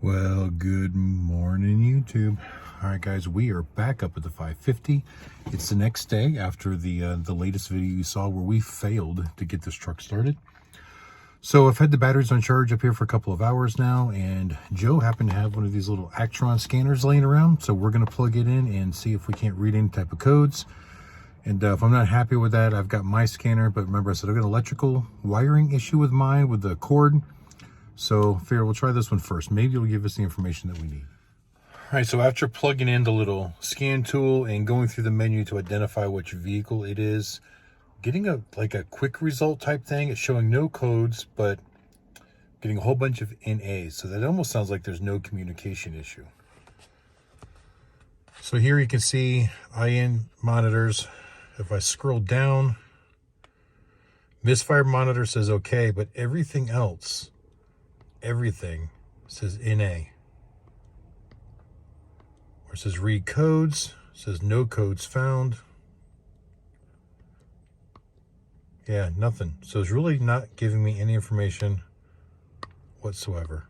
Well, good morning, YouTube. All right, guys, we are back up at the 550. It's the next day after the latest video you saw where we failed to get this truck started. So I've had the batteries on charge up here for a couple of hours now, and Joe happened to have one of these little Actron scanners laying around. So we're going to plug it in and see if we can't read any type of codes. And if I'm not happy with that, I've got my scanner. But remember, I said I've got an electrical wiring issue with mine with the cord. So figure we'll try this one first. Maybe it'll give us the information that we need. All right, so after plugging in the little scan tool and going through the menu to identify which vehicle it is, getting a quick result type thing. It's showing no codes, but getting a whole bunch of NAs. So that almost sounds like there's no communication issue. So here you can see IN monitors. If I scroll down, misfire monitor says okay, but everything else, everything says NA. Or it says read codes, it says no codes found. Yeah, nothing. So it's really not giving me any information whatsoever.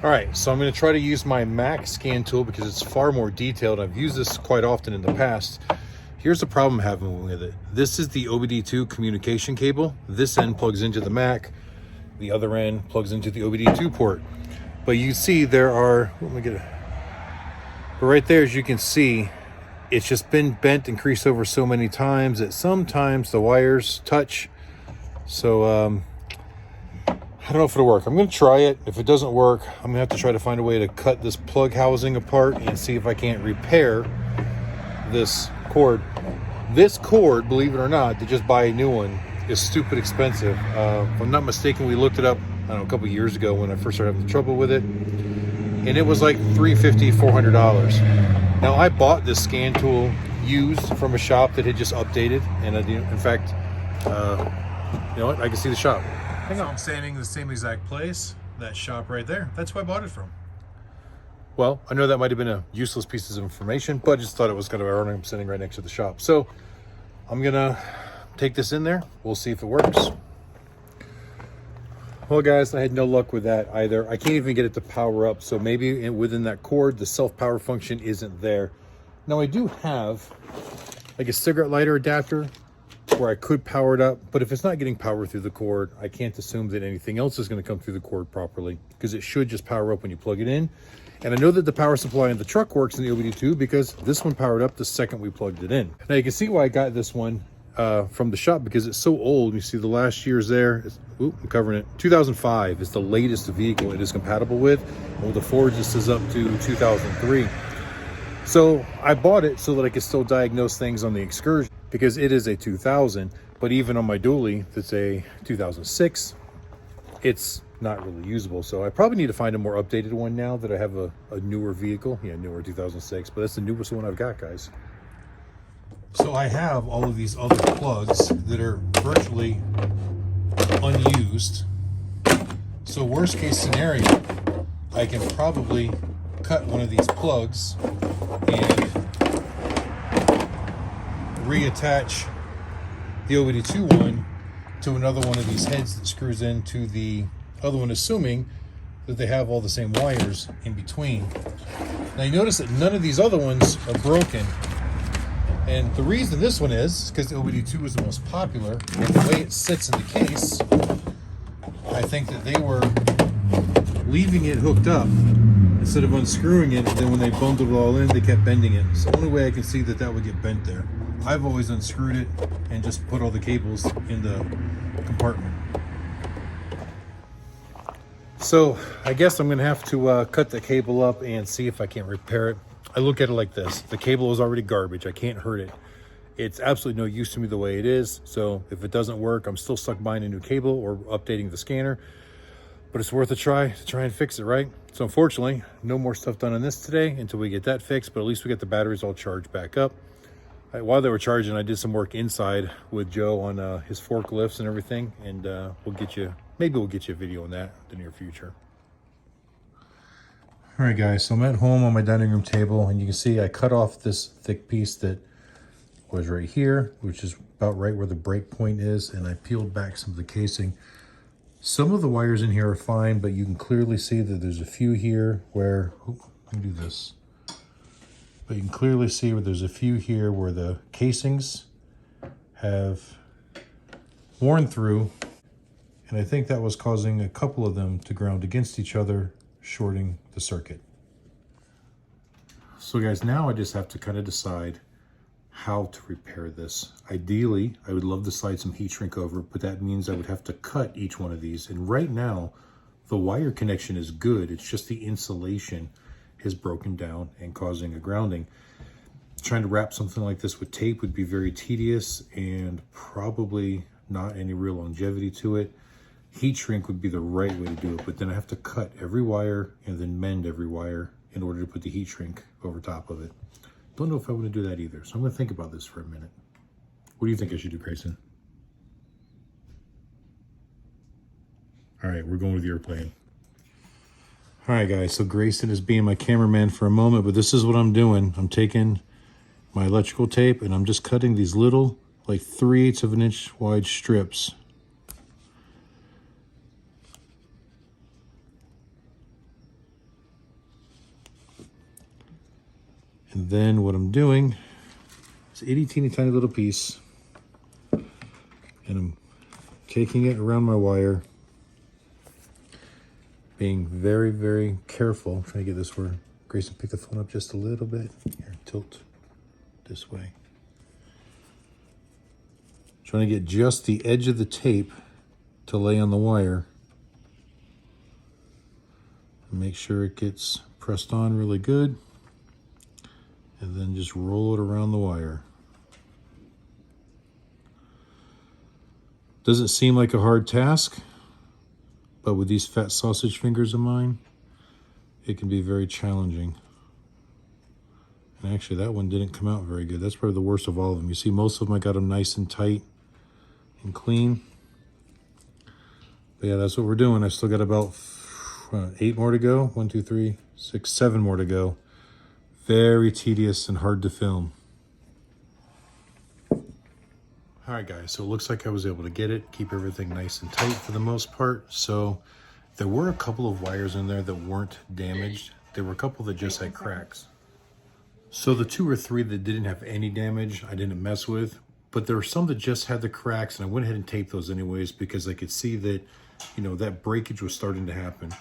All right, so I'm going to try to use my Mac scan tool because it's far more detailed. I've used this quite often in the past. Here's the problem I'm having with it. This is the OBD2 communication cable. This end plugs into the Mac. The other end plugs into the OBD2 port. But you see there are, let me get it. But right there, as you can see, it's just been bent and creased over so many times that sometimes the wires touch. So, I don't know if it'll work. I'm going to try it. If it doesn't work, I'm going to have to try to find a way to cut this plug housing apart and see if I can't repair this cord. This cord, believe it or not, to just buy a new one is stupid expensive. If I'm not mistaken, we looked it up, I don't know, a couple years ago when I first started having trouble with it. And it was like $350, $400. Now, I bought this scan tool used from a shop that had just updated. And in fact, you know what? I can see the shop. Hang on, I'm standing in the same exact place, that shop right there. That's who I bought it from. Well, I know that might have been a useless piece of information, but I just thought it was kind of ironic. I'm sitting right next to the shop. So I'm gonna take this in there. We'll see if it works. Well, guys, I had no luck with that either. I can't even get it to power up. So maybe within that cord, the self-power function isn't there. Now I do have like a cigarette lighter adapter where I could power it up, but if it's not getting power through the cord, I can't assume that anything else is going to come through the cord properly, because it should just power up when you plug it in. And I know that the power supply in the truck works in the OBD2 because this one powered up the second we plugged it in. Now you can see why I got this one from the shop, because it's so old. You see the last year's there. Ooh, I'm covering it. 2005 is the latest vehicle it is compatible with. And with the Ford, this is up to 2003. So I bought it so that I could still diagnose things on the Excursion, because it is a 2000, but even on my dually that's a 2006, it's not really usable. So I probably need to find a more updated one now that I have a newer vehicle. Yeah, newer 2006, but that's the newest one I've got, guys. So I have all of these other plugs that are virtually unused. So worst case scenario, I can probably cut one of these plugs and reattach the OBD2 one to another one of these heads that screws into the other one, assuming that they have all the same wires in between. Now you notice that none of these other ones are broken. And the reason this one is because the OBD2 is the most popular, and the way it sits in the case, I think that they were leaving it hooked up instead of unscrewing it, and then when they bundled it all in, they kept bending it. So the only way I can see that that would get bent there. I've always unscrewed it and just put all the cables in the compartment. So I guess I'm gonna have to cut the cable up and see if I can't repair it. I look at it like this. The cable is already garbage. I can't hurt it. It's absolutely no use to me the way it is. So if it doesn't work, I'm still stuck buying a new cable or updating the scanner. But it's worth a try to try and fix it, right? So unfortunately, no more stuff done on this today until we get that fixed, but at least we get the batteries all charged back up. While they were charging, I did some work inside with Joe on his forklifts and everything, and maybe we'll get you a video on that in the near future. All right, guys, so I'm at home on my dining room table, and you can see I cut off this thick piece that was right here, which is about right where the break point is, and I peeled back some of the casing. Some of the wires in here are fine, but you can clearly see that there's a few here where, let me do this. But you can clearly see where there's a few here where the casings have worn through, and I think that was causing a couple of them to ground against each other, shorting the circuit. So guys, now I just have to kind of decide how to repair this. Ideally, I would love to slide some heat shrink over, but that means I would have to cut each one of these. And right now, the wire connection is good. It's just the insulation is broken down and causing a grounding. Trying to wrap something like this with tape would be very tedious and probably not any real longevity to it. Heat shrink would be the right way to do it, but then I have to cut every wire and then mend every wire in order to put the heat shrink over top of it. Don't know if I want to do that either, so I'm going to think about this for a minute. What do you think I should do, Grayson? All right, we're going with your plan. All right, guys, so Grayson is being my cameraman for a moment, but this is what I'm doing. I'm taking my electrical tape and I'm just cutting these little, like 3/8 of an inch wide strips. And then what I'm doing is itty teeny tiny little piece, and I'm taking it around my wire, being very, very careful. I'm trying to get this where Grayson pick the phone up just a little bit. Here, tilt this way. Trying to get just the edge of the tape to lay on the wire. And make sure it gets pressed on really good. And then just roll it around the wire. Doesn't seem like a hard task, but with these fat sausage fingers of mine, it can be very challenging. And actually that one didn't come out very good. That's probably the worst of all of them. You see most of them, I got them nice and tight and clean. But yeah, that's what we're doing. I still got about 8 more to go. 1, 2, 3, 6, 7 more to go. Very tedious and hard to film. All right, guys, so it looks like I was able to get it, keep everything nice and tight for the most part. So there were a couple of wires in there that weren't damaged. There were a couple that just had cracks. So the 2 or 3 that didn't have any damage, I didn't mess with, but there were some that just had the cracks, and I went ahead and taped those anyways because I could see that, you know, that breakage was starting to happen.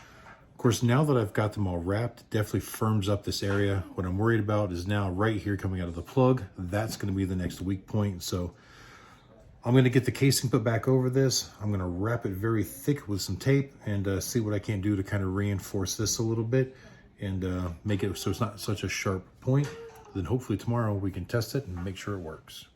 Of course, now that I've got them all wrapped, it definitely firms up this area. What I'm worried about is now right here coming out of the plug. That's going to be the next weak point. So I'm going to get the casing put back over this. I'm going to wrap it very thick with some tape and see what I can do to kind of reinforce this a little bit and make it so it's not such a sharp point. Then hopefully tomorrow we can test it and make sure it works.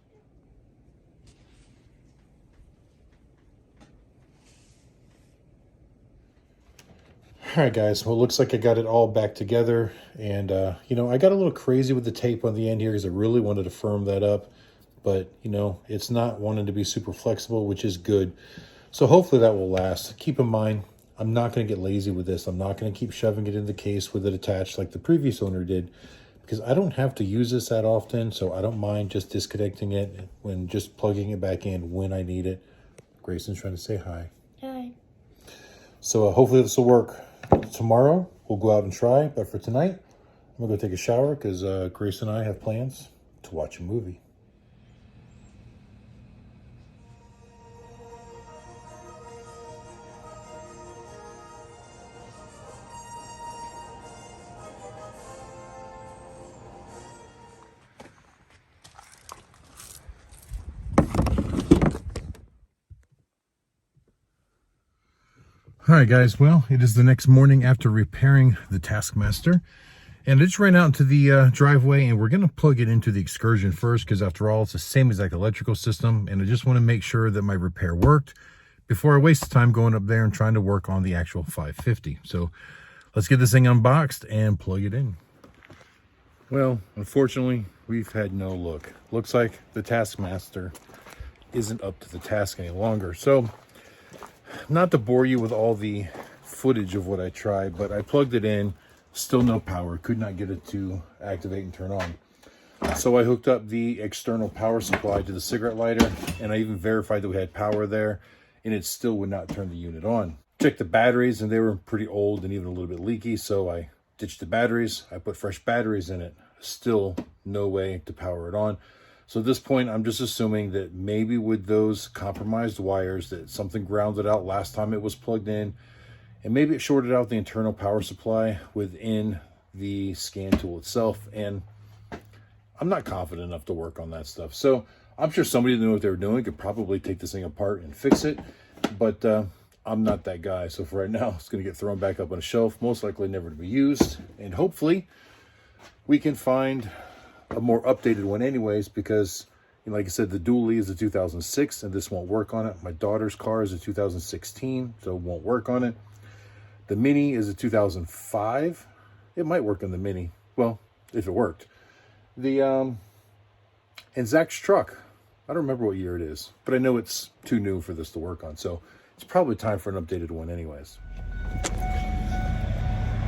All right, guys, well, it looks like I got it all back together. And, you know, I got a little crazy with the tape on the end here because I really wanted to firm that up. But, you know, it's not wanting to be super flexible, which is good. So hopefully that will last. Keep in mind, I'm not going to get lazy with this. I'm not going to keep shoving it in the case with it attached like the previous owner did, because I don't have to use this that often. So I don't mind just disconnecting it when just plugging it back in when I need it. Grayson's trying to say hi. Hi. So hopefully this will work. Tomorrow we'll go out and try, but for tonight I'm gonna go take a shower because Grace and I have plans to watch a movie. All right, guys, well, it is the next morning after repairing the Taskmaster, and I just ran out into the driveway, and we're going to plug it into the Excursion first because after all, it's the same exact electrical system, and I just want to make sure that my repair worked before I waste time going up there and trying to work on the actual 550. So let's get this thing unboxed and plug it in. Well, unfortunately, we've had no luck. Looks like the Taskmaster isn't up to the task any longer. So not to bore you with all the footage of what I tried, but I plugged it in, Still no power, could not get it to activate and turn on. So I hooked up the external power supply to the cigarette lighter, and I even verified that we had power there, and it still would not turn the unit on. Checked the batteries, and they were pretty old and even a little bit leaky, so I ditched the batteries. I put fresh batteries in it. Still no way to power it on. So at this point, I'm just assuming that maybe with those compromised wires that something grounded out last time it was plugged in, and maybe it shorted out the internal power supply within the scan tool itself, and I'm not confident enough to work on that stuff. So I'm sure somebody that knew what they were doing could probably take this thing apart and fix it, but I'm not that guy. So for right now, it's going to get thrown back up on a shelf, most likely never to be used, and hopefully we can find a more updated one anyways, because like I said, the dually is a 2006 and this won't work on it. My daughter's car is a 2016, so it won't work on it. The Mini is a 2005. It might work on the Mini. Well, if it worked. And Zach's truck, I don't remember what year it is, but I know it's too new for this to work on. So it's probably time for an updated one anyways.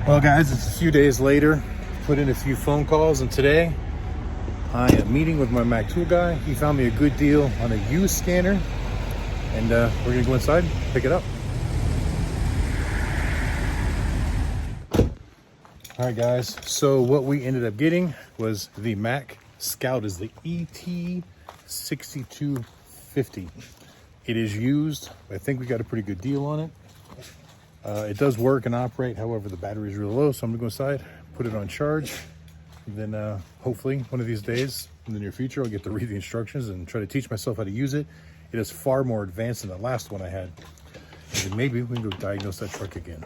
Well guys, it's a few days later. Put in a few phone calls, and today I am meeting with my Mac tool guy. He found me a good deal on a used scanner, and we're gonna go inside and pick it up. All right guys, so what we ended up getting was the Mac Scout, is the ET6250. It is used. I think we got a pretty good deal on it. It does work and operate, however the battery is really low, so I'm gonna go inside, put it on charge, and then hopefully one of these days in the near future I'll get to read the instructions and try to teach myself how to use it. It is far more advanced than the last one I had, and then maybe we can go diagnose that truck again.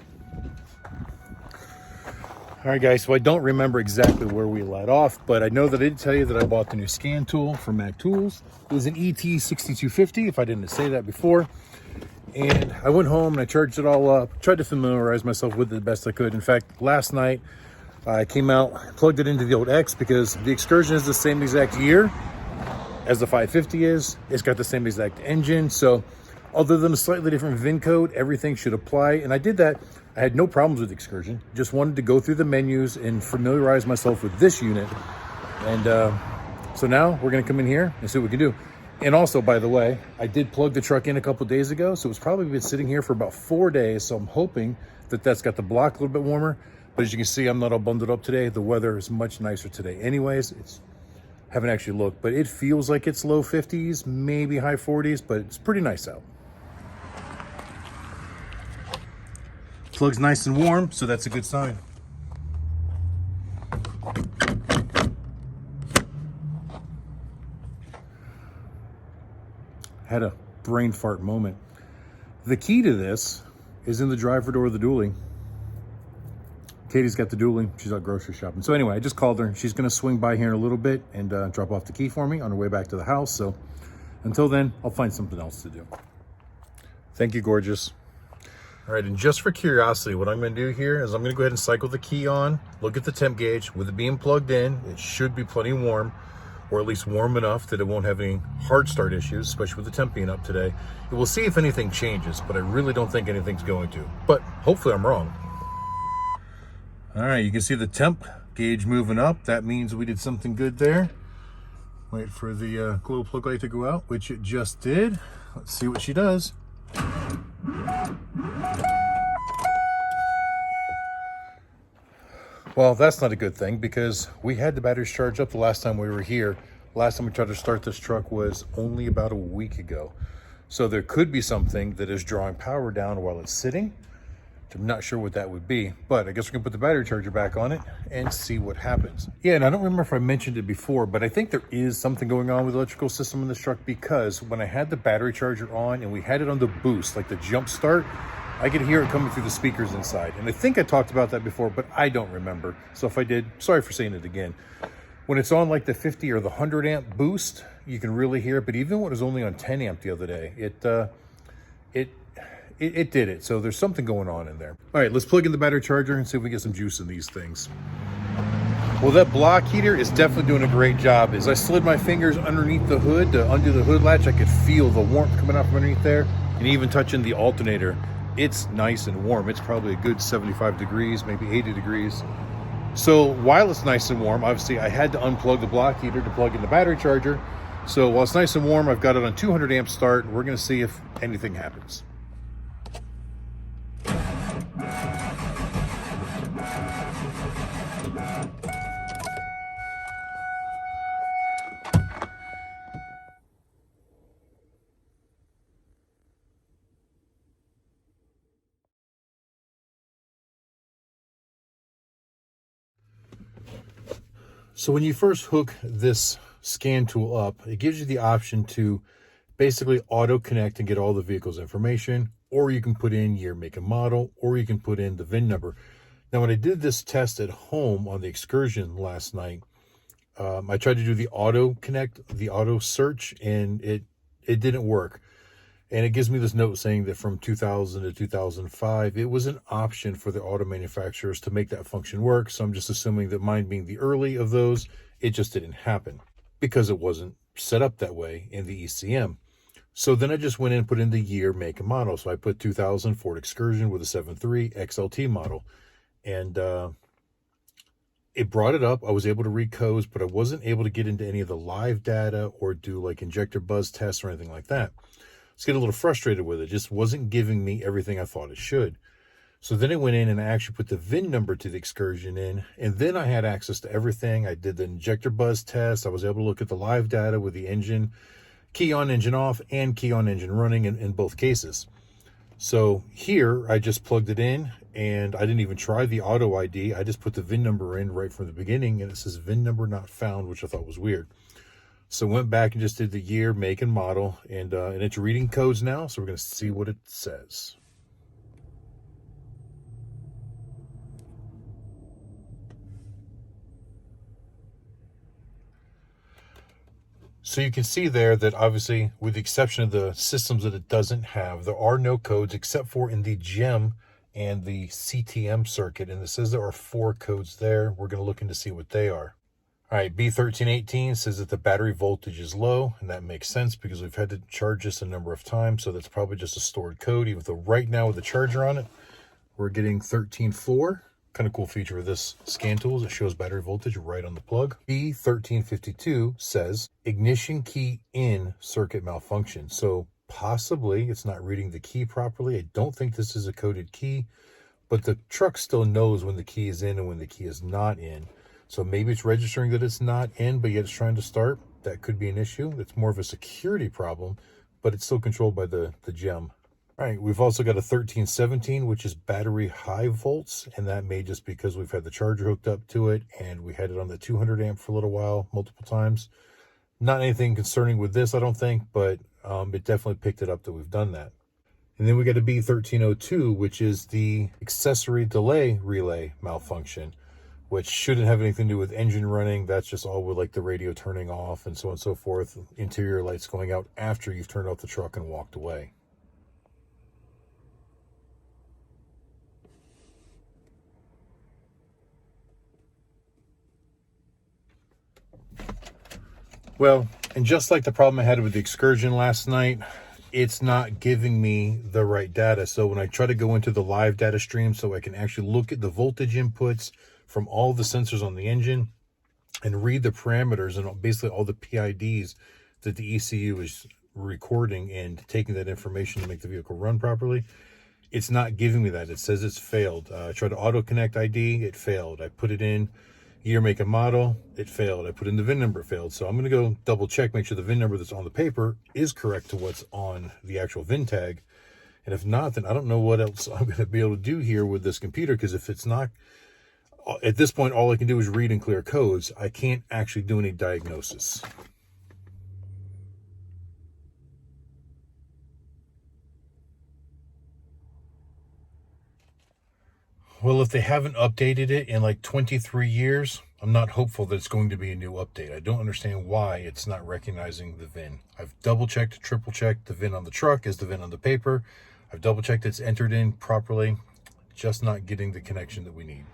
All right guys, so I don't remember exactly where we let off, but I know that I did tell you that I bought the new scan tool from Mac Tools. It was an ET6250, if I didn't say that before. And I went home and I charged it all up, tried to familiarize myself with it the best I could. In fact, last night I came out, plugged it into the old X, because the Excursion is the same exact year as the 550 is. It's got the same exact engine. So other than a slightly different VIN code, everything should apply. And I did that. I had no problems with Excursion. Just wanted to go through the menus and familiarize myself with this unit. And so now we're gonna come in here and see what we can do. And also, by the way, I did plug the truck in a couple days ago, so it's probably been sitting here for about 4 days. So I'm hoping that that's got the block a little bit warmer. But as you can see, I'm not all bundled up today. The weather is much nicer today. Anyways, haven't actually looked, but it feels like it's low 50s, maybe high 40s, but it's pretty nice out. Plug's nice and warm, so that's a good sign. Had a brain fart moment. The key to this is in the driver door of the dually. Katie's got the dually. She's out grocery shopping. So anyway, I just called her. She's going to swing by here in a little bit and drop off the key for me on her way back to the house. So until then, I'll find something else to do. Thank you, gorgeous. All right, and just for curiosity, what I'm going to do here is I'm going to go ahead and cycle the key on, look at the temp gauge. With it being plugged in, it should be plenty warm, or at least warm enough that it won't have any hard start issues, especially with the temp being up today. And we'll see if anything changes, but I really don't think anything's going to. But hopefully I'm wrong. All right, you can see the temp gauge moving up. That means we did something good there. Wait for the glow plug light to go out, which it just did. Let's see what she does. Well, that's not a good thing, because we had the batteries charged up the last time we were here. Last time we tried to start this truck was only about a week ago. So there could be something that is drawing power down while it's sitting. I'm not sure what that would be, but I guess we're gonna put the battery charger back on it and see what happens. Yeah, and I don't remember if I mentioned it before, but I think there is something going on with the electrical system in this truck, because when I had the battery charger on and we had it on the boost, like the jump start, I could hear it coming through the speakers inside. And I think I talked about that before, but I don't remember. So if I did, sorry for saying it again. When it's on like the 50 or the 100 amp boost, you can really hear it. But even when it was only on 10 amp the other day, it did it. So there's something going on in there. All right, let's plug in the battery charger and see if we get some juice in these things. Well, that block heater is definitely doing a great job. As I slid my fingers underneath the hood to undo the hood latch, I could feel the warmth coming out from underneath there. And even touching the alternator, it's nice and warm. It's probably a good 75 degrees, maybe 80 degrees. So while it's nice and warm, obviously I had to unplug the block heater to plug in the battery charger. So while it's nice and warm, I've got it on 200 amp start. We're going to see if anything happens. So when you first hook this scan tool up, it gives you the option to basically auto connect and get all the vehicle's information, or you can put in year, make, and model, or you can put in the VIN number. Now, when I did this test at home on the excursion last night, I tried to do the auto connect, the auto search, and it didn't work. And it gives me this note saying that from 2000 to 2005, it was an option for the auto manufacturers to make that function work. So I'm just assuming that mine being the early of those, it just didn't happen because it wasn't set up that way in the ECM. So then I just went in and put in the year, make, and model. So I put 2000 Ford Excursion with a 7.3 XLT model. And it brought it up. I was able to read codes, but I wasn't able to get into any of the live data or do like injector buzz tests or anything like that. I was getting a little frustrated with it. It just wasn't giving me everything I thought it should. So then I went in and I actually put the VIN number to the Excursion in, and then I had access to everything. I did the injector buzz test. I was able to look at the live data with the engine, key on, engine off, and key on, engine running in both cases. So here I just plugged it in, and I didn't even try the auto ID. I just put the VIN number in right from the beginning, and it says VIN number not found, which I thought was weird. So went back and just did the year, make, and model, and it's reading codes now, so we're going to see what it says. So you can see there that obviously, with the exception of the systems that it doesn't have, there are no codes except for in the GEM and the CTM circuit, and it says there are 4 codes there. We're going to look into see what they are. All right, B1318 says that the battery voltage is low, and that makes sense because we've had to charge this a number of times, so that's probably just a stored code, even though right now with the charger on it, we're getting 13.4. Kind of cool feature of this scan tool is it shows battery voltage right on the plug. B1352 says ignition key in circuit malfunction. So possibly it's not reading the key properly. I don't think this is a coded key, but the truck still knows when the key is in and when the key is not in. So maybe it's registering that it's not in, but yet it's trying to start. That could be an issue. It's more of a security problem, but it's still controlled by the GEM. All right, we've also got a 1317, which is battery high volts, and that may just because we've had the charger hooked up to it, and we had it on the 200 amp for a little while, multiple times. Not anything concerning with this, I don't think, but it definitely picked it up that we've done that. And then we got a B1302, which is the accessory delay relay malfunction, which shouldn't have anything to do with engine running. That's just all with like the radio turning off and so on and so forth. Interior lights going out after you've turned off the truck and walked away. Well, and just like the problem I had with the Excursion last night, it's not giving me the right data. So when I try to go into the live data stream so I can actually look at the voltage inputs from all the sensors on the engine and read the parameters and basically all the PIDs that the ECU is recording and taking that information to make the vehicle run properly, it's not giving me that. It says it's failed. I tried to auto connect ID, it failed. I put it in year, make, and model, it failed. I put in the VIN number, it failed. So I'm going to go double check, make sure the VIN number that's on the paper is correct to what's on the actual VIN tag. And if not, then I don't know what else I'm going to be able to do here with this computer, because if it's not, at this point, all I can do is read and clear codes. I can't actually do any diagnosis. Well, if they haven't updated it in like 23 years, I'm not hopeful that it's going to be a new update. I don't understand why it's not recognizing the VIN. I've double-checked, triple-checked the VIN on the truck is the VIN on the paper. I've double-checked it's entered in properly, just not getting the connection that we need.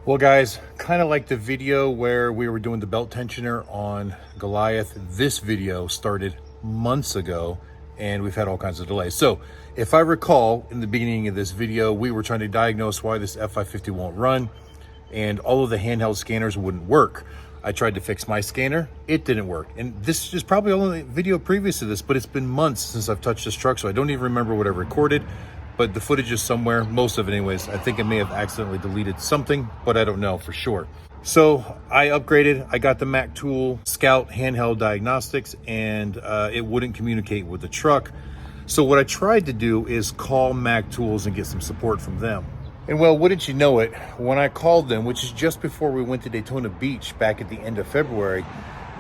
Well, guys, kind of like the video where we were doing the belt tensioner on Goliath, this video started months ago, and we've had all kinds of delays. So if I recall, in the beginning of this video, we were trying to diagnose why this F550 won't run, and all of the handheld scanners wouldn't work. I tried to fix my scanner, it didn't work. And this is probably only the video previous to this, but it's been months since I've touched this truck, so I don't even remember what I recorded, but the footage is somewhere, most of it anyways. I think I may have accidentally deleted something, but I don't know for sure. So I upgraded, I got the Mac Tool Scout handheld diagnostics, and it wouldn't communicate with the truck. So what I tried to do is call Mac Tools and get some support from them. And well, wouldn't you know it, when I called them, which is just before we went to Daytona Beach back at the end of February,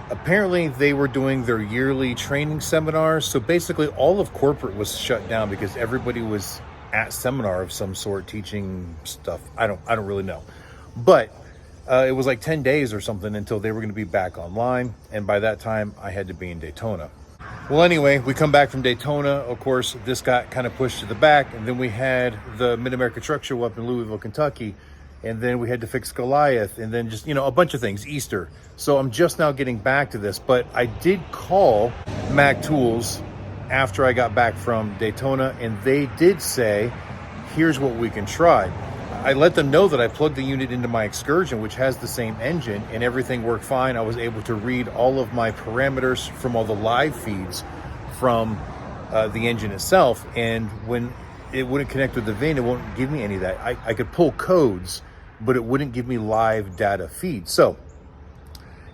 apparently they were doing their yearly training seminars. So basically all of corporate was shut down because everybody was at seminar of some sort teaching stuff. I don't really know. But it was like 10 days or something until they were going to be back online. And by that time I had to be in Daytona. Well, anyway, we come back from Daytona. Of course, this got kind of pushed to the back, and then we had the Mid-America Truck Show up in Louisville, Kentucky, and then we had to fix Goliath, and then just, you know, a bunch of things, Easter. So I'm just now getting back to this, but I did call Mac Tools after I got back from Daytona, and they did say, here's what we can try. I let them know that I plugged the unit into my Excursion, which has the same engine, and everything worked fine. I was able to read all of my parameters from all the live feeds from the engine itself. And when it wouldn't connect with the VIN, it won't give me any of that. I could pull codes, but it wouldn't give me live data feed. So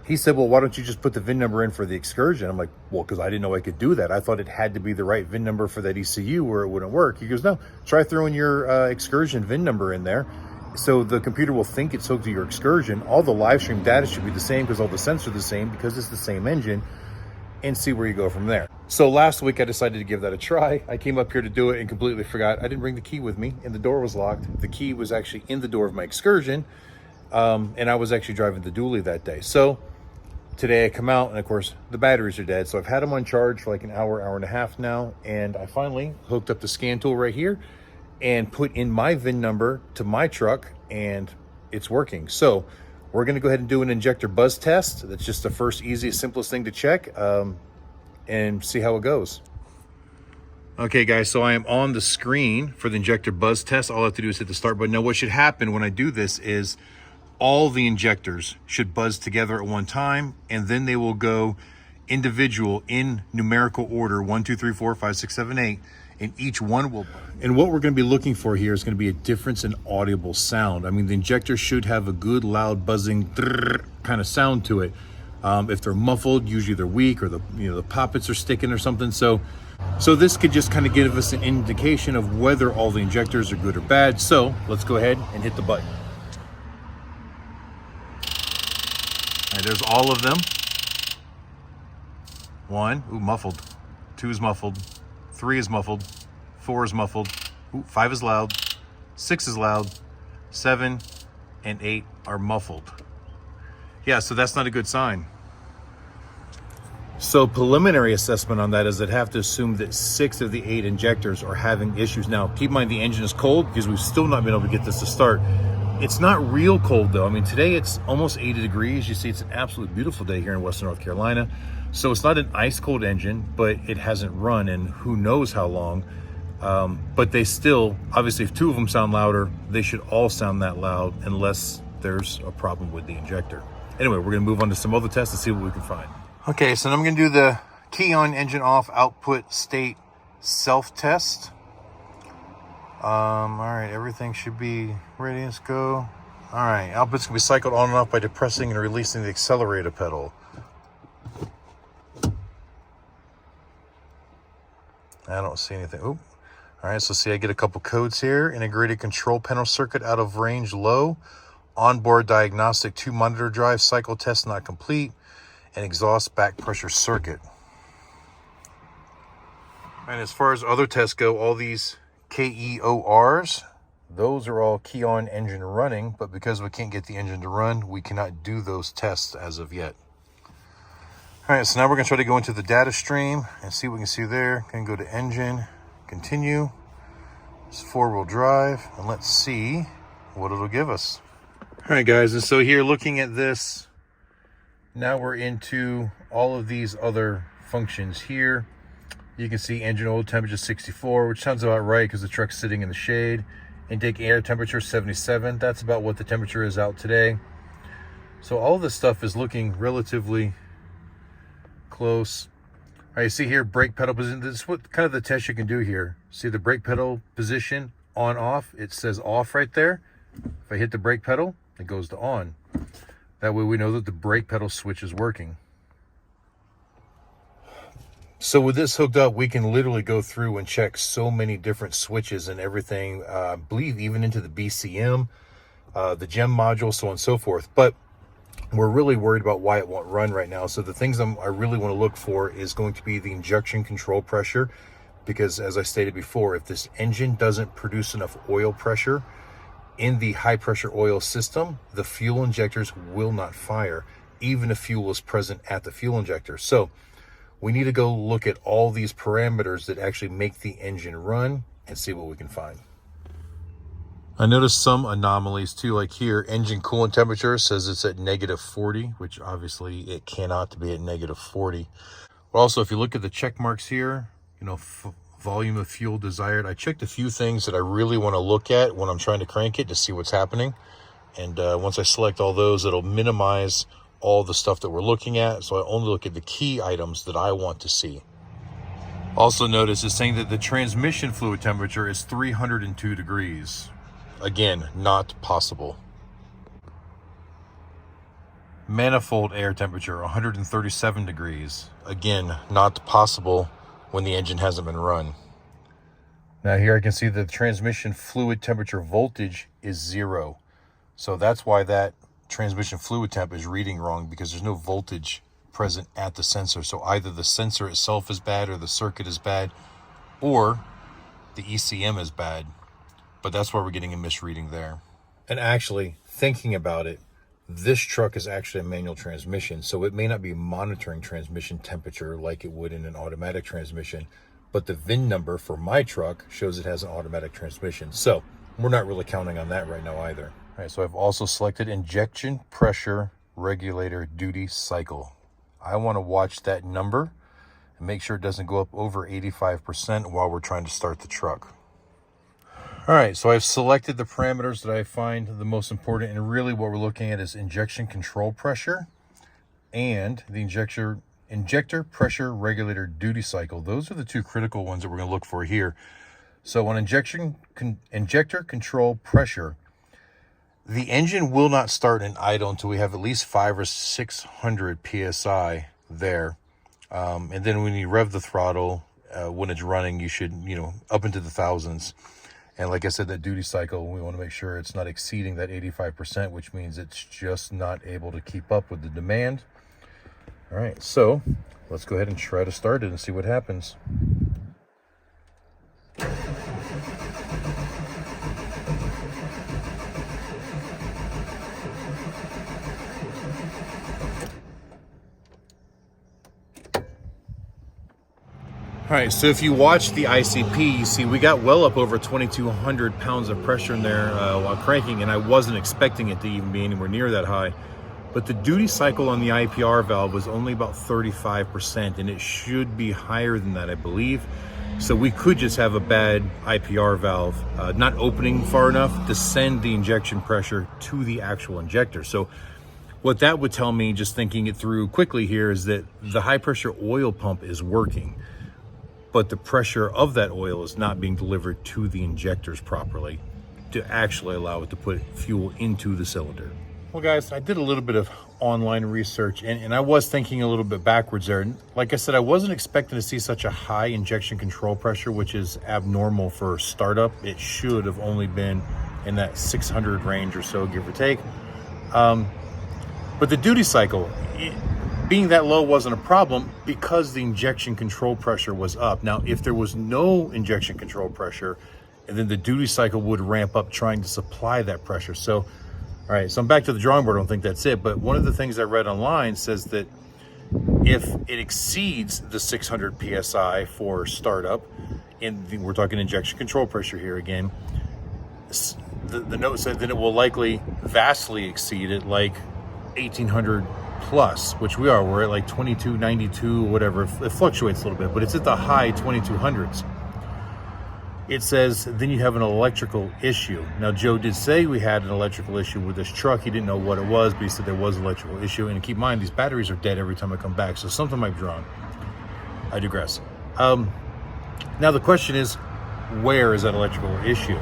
he said, well, why don't you just put the VIN number in for the Excursion? I'm like, well, because I didn't know I could do that. I thought it had to be the right VIN number for that ECU or it wouldn't work. He goes, no, try throwing your Excursion VIN number in there. So the computer will think it's hooked to your Excursion. All the live stream data should be the same because all the sensors are the same because it's the same engine, and see where you go from there. So last week I decided to give that a try. I came up here to do it and completely forgot. I didn't bring the key with me and the door was locked. The key was actually in the door of my Excursion, and I was actually driving the dually that day. So today I come out, and of course the batteries are dead. So I've had them on charge for like an hour, hour and a half now. And I finally hooked up the scan tool right here and put in my VIN number to my truck, and it's working. So we're gonna go ahead and do an injector buzz test. That's just the first, easiest, simplest thing to check, and see how it goes. Okay guys, so I am on the screen for the injector buzz test. All I have to do is hit the start button. Now what should happen when I do this is all the injectors should buzz together at one time, and then they will go individual in numerical order, 1, 2, 3, 4, 5, 6, 7, 8, and each one will. And what we're going to be looking for here is going to be a difference in audible sound. I mean, the injector should have a good loud buzzing kind of sound to it. If they're muffled, usually they're weak, or the poppets are sticking or something. So this could just kind of give us an indication of whether all the injectors are good or bad. So let's go ahead and hit the button. All right, there's all of them. 1, ooh, muffled. 2 is muffled. 3 is muffled. 4 is muffled. Ooh, 5 is loud. 6 is loud. 7 and 8 are muffled. Yeah, so that's not a good sign. So preliminary assessment on that is I'd have to assume that 6 of the 8 injectors are having issues. Now, keep in mind the engine is cold because we've still not been able to get this to start. It's not real cold though. I mean, today it's almost 80 degrees. You see, it's an absolute beautiful day here in Western North Carolina. So it's not an ice cold engine, but it hasn't run in who knows how long. But they still, obviously if 2 of them sound louder, they should all sound that loud unless there's a problem with the injector. Anyway, we're gonna move on to some other tests and see what we can find. Okay, so I'm gonna do the key on, engine off, output state self-test. All right, everything should be ready. Let's go. All right, output's gonna be cycled on and off by depressing and releasing the accelerator pedal. I don't see anything. Oop. All right, so see, I get a couple codes here. Integrated control panel circuit out of range low. Onboard diagnostic 2 monitor drive cycle test not complete. And exhaust back pressure circuit. And as far as other tests go, all these KEORs, those are all key on, engine running, but because we can't get the engine to run, we cannot do those tests as of yet. All right, so now we're gonna try to go into the data stream and see what we can see there. Gonna go to engine, continue. It's 4-wheel drive, and let's see what it'll give us. All right, guys, and so here looking at this, now we're into all of these other functions here. You can see engine oil temperature 64, which sounds about right because the truck's sitting in the shade. Intake air temperature 77. That's about what the temperature is out today. So all this stuff is looking relatively close. All right, you see here, brake pedal position. This is what kind of the test you can do here. See the brake pedal position on, off. It says off right there. If I hit the brake pedal, it goes to on. That way we know that the brake pedal switch is working. So with this hooked up, we can literally go through and check so many different switches and everything. I believe even into the BCM, the gem module, so on and so forth. But we're really worried about why it won't run right now. So the things I really want to look for is going to be the injection control pressure. Because as I stated before, if this engine doesn't produce enough oil pressure in the high pressure oil system, the fuel injectors will not fire, even if fuel is present at the fuel injector. So we need to go look at all these parameters that actually make the engine run and see what we can find. I noticed some anomalies too, like here, engine coolant temperature says it's at -40, which obviously it cannot be at -40. But also, if you look at the check marks here, you know, volume of fuel desired. I checked a few things that I really want to look at when I'm trying to crank it to see what's happening. And once I select all those, it'll minimize all the stuff that we're looking at. So I only look at the key items that I want to see. Also notice it's saying that the transmission fluid temperature is 302 degrees. Again, not possible. Manifold air temperature, 137 degrees. Again, not possible when the engine hasn't been run. Now here I can see the transmission fluid temperature voltage is 0. So that's why that transmission fluid temp is reading wrong, because there's no voltage present at the sensor. So either the sensor itself is bad, or the circuit is bad, or the ECM is bad. But that's why we're getting a misreading there. And actually, thinking about it, this truck is actually a manual transmission, so it may not be monitoring transmission temperature like it would in an automatic transmission, but the VIN number for my truck shows it has an automatic transmission. So we're not really counting on that right now either. All right, so I've also selected injection pressure regulator duty cycle. I want to watch that number and make sure it doesn't go up over 85% while we're trying to start the truck. All right, so I've selected the parameters that I find the most important, and really what we're looking at is injection control pressure and the injector pressure regulator duty cycle. Those are the two critical ones that we're going to look for here. So on injector control pressure, the engine will not start and idle until we have at least 500 or 600 psi there. And then when you rev the throttle, when it's running, you should, up into the thousands. And like I said, that duty cycle, we want to make sure it's not exceeding that 85%, which means it's just not able to keep up with the demand. All right, so let's go ahead and try to start it and see what happens. All right, so if you watch the ICP, you see we got well up over 2,200 pounds of pressure in there while cranking, and I wasn't expecting it to even be anywhere near that high. But the duty cycle on the IPR valve was only about 35%, and it should be higher than that, I believe. So we could just have a bad IPR valve not opening far enough to send the injection pressure to the actual injector. So what that would tell me, just thinking it through quickly here, is that the high pressure oil pump is working, but the pressure of that oil is not being delivered to the injectors properly to actually allow it to put fuel into the cylinder. Well guys, I did a little bit of online research, and I was thinking a little bit backwards there. Like I said, I wasn't expecting to see such a high injection control pressure, which is abnormal for startup. It should have only been in that 600 range or so, give or take. But the duty cycle, being that low wasn't a problem because the injection control pressure was up. Now, if there was no injection control pressure, and then the duty cycle would ramp up trying to supply that pressure. So, all right, so I'm back to the drawing board. I don't think that's it. But one of the things I read online says that if it exceeds the 600 PSI for startup, we're talking injection control pressure here again, the note said that it will likely vastly exceed it, like 1,800 plus, which we are. We're at like 2292, whatever. It fluctuates a little bit, but it's at the high 2200s. It says, then you have an electrical issue. Now, Joe did say we had an electrical issue with this truck. He didn't know what it was, but he said there was an electrical issue. And keep in mind, these batteries are dead every time I come back, so something might be wrong. I digress. Now the question is, where is that electrical issue?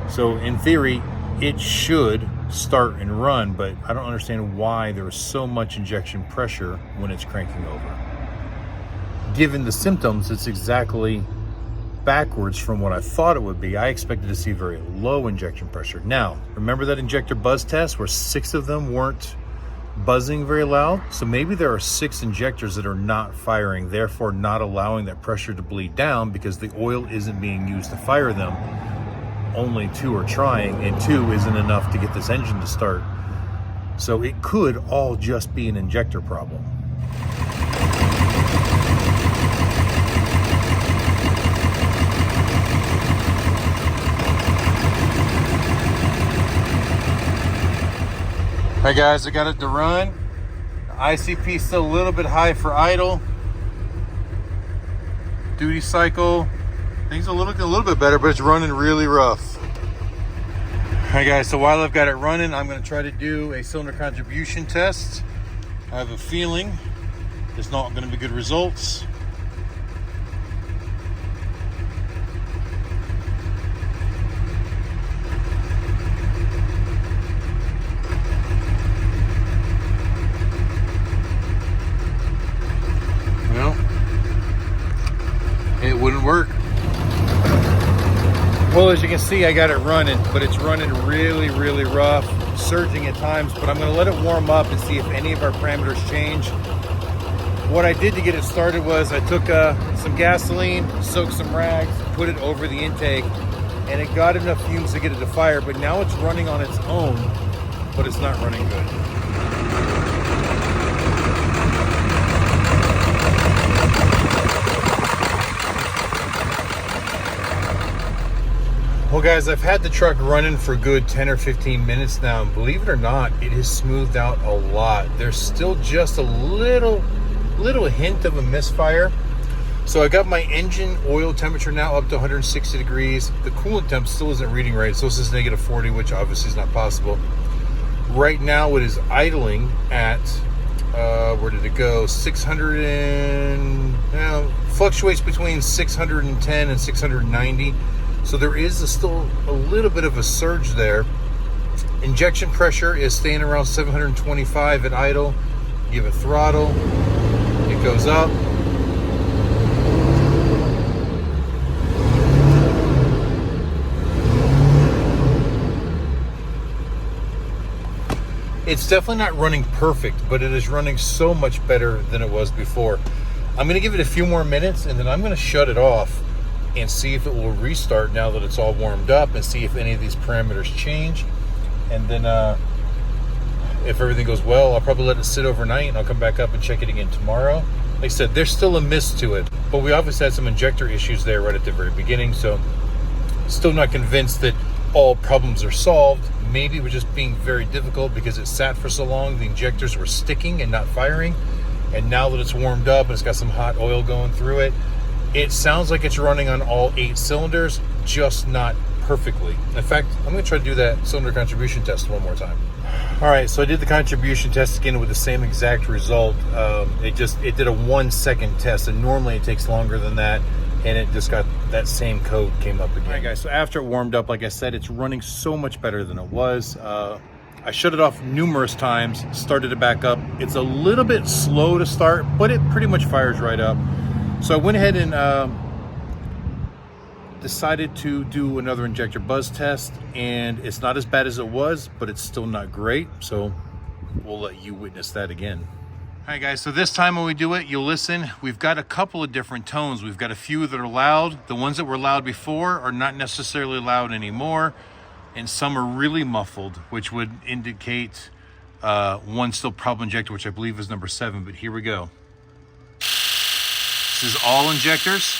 So in theory, it should start and run, but I don't understand why there is so much injection pressure when it's cranking over. Given the symptoms, it's exactly backwards from what I thought it would be. I expected to see very low injection pressure. Now, remember that injector buzz test where 6 of them weren't buzzing very loud? So maybe there are 6 injectors that are not firing, therefore not allowing that pressure to bleed down because the oil isn't being used to fire them. Only 2 are trying, and 2 isn't enough to get this engine to start. So it could all just be an injector problem. Hi guys, I got it to run. The ICP is still a little bit high for idle. Duty cycle, things are looking a little bit better, but it's running really rough. All right guys, so while I've got it running, I'm gonna try to do a cylinder contribution test. I have a feeling it's not gonna be good results. It wouldn't work. Well, as you can see, I got it running, but it's running really, really rough, surging at times, but I'm gonna let it warm up and see if any of our parameters change. What I did to get it started was I took some gasoline, soaked some rags, put it over the intake, and it got enough fumes to get it to fire, but now it's running on its own, but it's not running good. Well guys, I've had the truck running for a good 10 or 15 minutes now, and believe it or not, it has smoothed out a lot. There's still just a little hint of a misfire. So I got my engine oil temperature now up to 160 degrees. The coolant temp still isn't reading right, so this is negative 40, which obviously is not possible. Right now it is idling at, where did it go? 600 and, fluctuates between 610 and 690. So there is still a little bit of a surge there. Injection pressure is staying around 725 at idle. Give it throttle, it goes up. It's definitely not running perfect, but it is running so much better than it was before. I'm gonna give it a few more minutes and then I'm gonna shut it off and see if it will restart now that it's all warmed up, and see if any of these parameters change. And then if everything goes well, I'll probably let it sit overnight and I'll come back up and check it again tomorrow. Like I said, there's still a miss to it, but we obviously had some injector issues there right at the very beginning, so still not convinced that all problems are solved. Maybe it was just being very difficult because it sat for so long, the injectors were sticking and not firing. And now that it's warmed up and it's got some hot oil going through it, it sounds like it's running on all 8 cylinders, just not perfectly. In fact, I'm gonna try to do that cylinder contribution test one more time. All right, so I did the contribution test again with the same exact result. It did a 1 second test, and normally it takes longer than that, and it just got that same code came up again. All right guys, so after it warmed up, like I said, it's running so much better than it was. I shut it off numerous times, started it back up. It's a little bit slow to start, but it pretty much fires right up. So I went ahead and decided to do another injector buzz test, and it's not as bad as it was, but it's still not great. So we'll let you witness that again. All right guys, so this time when we do it, you'll listen. We've got a couple of different tones. We've got a few that are loud. The ones that were loud before are not necessarily loud anymore. And some are really muffled, which would indicate one still problem injector, which I believe is number 7, but here we go. This is all injectors.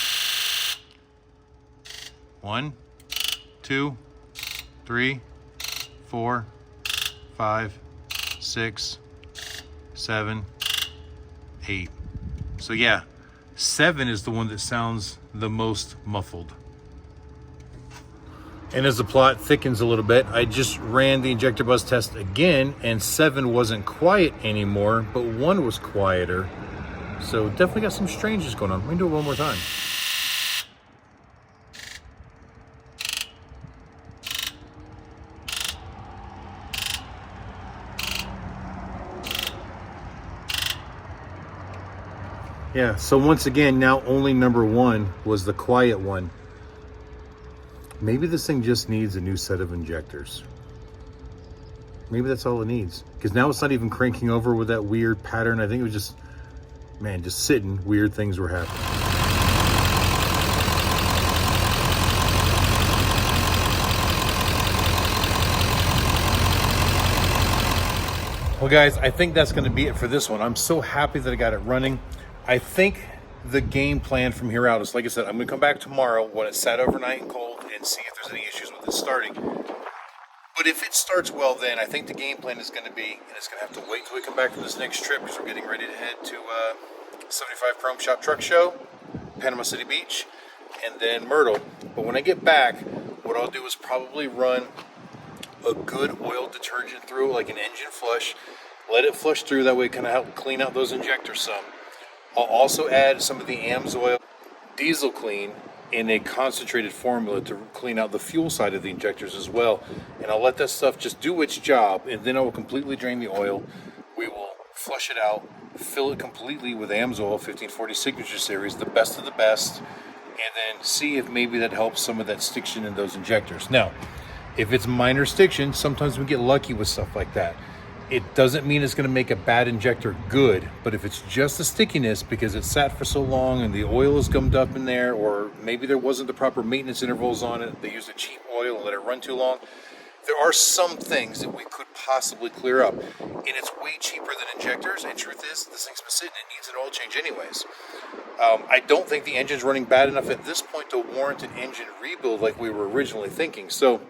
1, 2, 3, 4, 5, 6, 7, 8. So yeah, 7 is the one that sounds the most muffled. And as the plot thickens a little bit, I just ran the injector buzz test again, and 7 wasn't quiet anymore, but 1 was quieter. So definitely got some strangeness going on. Let me do it one more time. Yeah, so once again, now only number 1 was the quiet one. Maybe this thing just needs a new set of injectors. Maybe that's all it needs. Because now it's not even cranking over with that weird pattern. I think it was just, man, just sitting, weird things were happening. Well guys, I think that's gonna be it for this one. I'm so happy that I got it running. I think the game plan from here out is, like I said, I'm gonna come back tomorrow when it's sat overnight and cold and see if there's any issues with it starting. But if it starts well, then I think the game plan is gonna be, and it's gonna have to wait until we come back from this next trip because we're getting ready to head to 75 Chrome Shop Truck Show, Panama City Beach, and then Myrtle. But when I get back, what I'll do is probably run a good oil detergent through, like an engine flush, let it flush through, that way it kind of help clean out those injectors some. I'll also add some of the Amsoil diesel clean in a concentrated formula to clean out the fuel side of the injectors as well. And I'll let that stuff just do its job, and then I will completely drain the oil. We will flush it out, fill it completely with Amsoil 1540 Signature Series, the best of the best, and then see if maybe that helps some of that stiction in those injectors. Now, if it's minor stiction, sometimes we get lucky with stuff like that. It doesn't mean it's going to make a bad injector good, but if it's just the stickiness because it sat for so long and the oil is gummed up in there, or maybe there wasn't the proper maintenance intervals on it, they used a cheap oil and let it run too long, there are some things that we could possibly clear up. And it's way cheaper than injectors, and truth is, this thing's been sitting, it needs an oil change anyways. I don't think the engine's running bad enough at this point to warrant an engine rebuild like we were originally thinking. So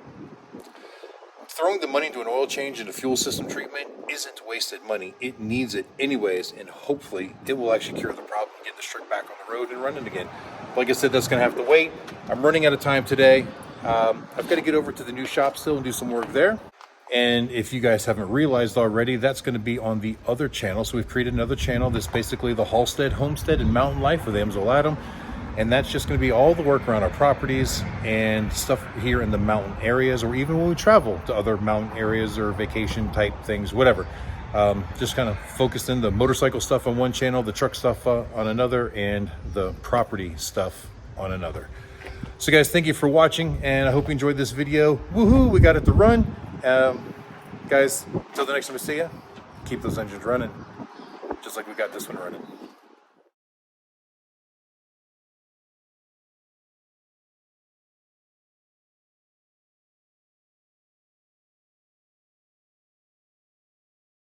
throwing the money into an oil change and a fuel system treatment isn't wasted money. It needs it anyways, and hopefully it will actually cure the problem and get this truck back on the road and running again. Like I said, that's going to have to wait. I'm running out of time today. I've got to get over to the new shop still and do some work there. And if you guys haven't realized already, that's going to be on the other channel. So we've created another channel that's basically the Halstead, Homestead, and Mountain Life with Amsoil Adam. And that's just going to be all the work around our properties and stuff here in the mountain areas, or even when we travel to other mountain areas or vacation type things, whatever. Just kind of focused in the motorcycle stuff on one channel, the truck stuff on another, and the property stuff on another. So guys, thank you for watching, and I hope you enjoyed this video. Woohoo, we got it to run. Guys, till the next time we see you, keep those engines running, just like we got this one running.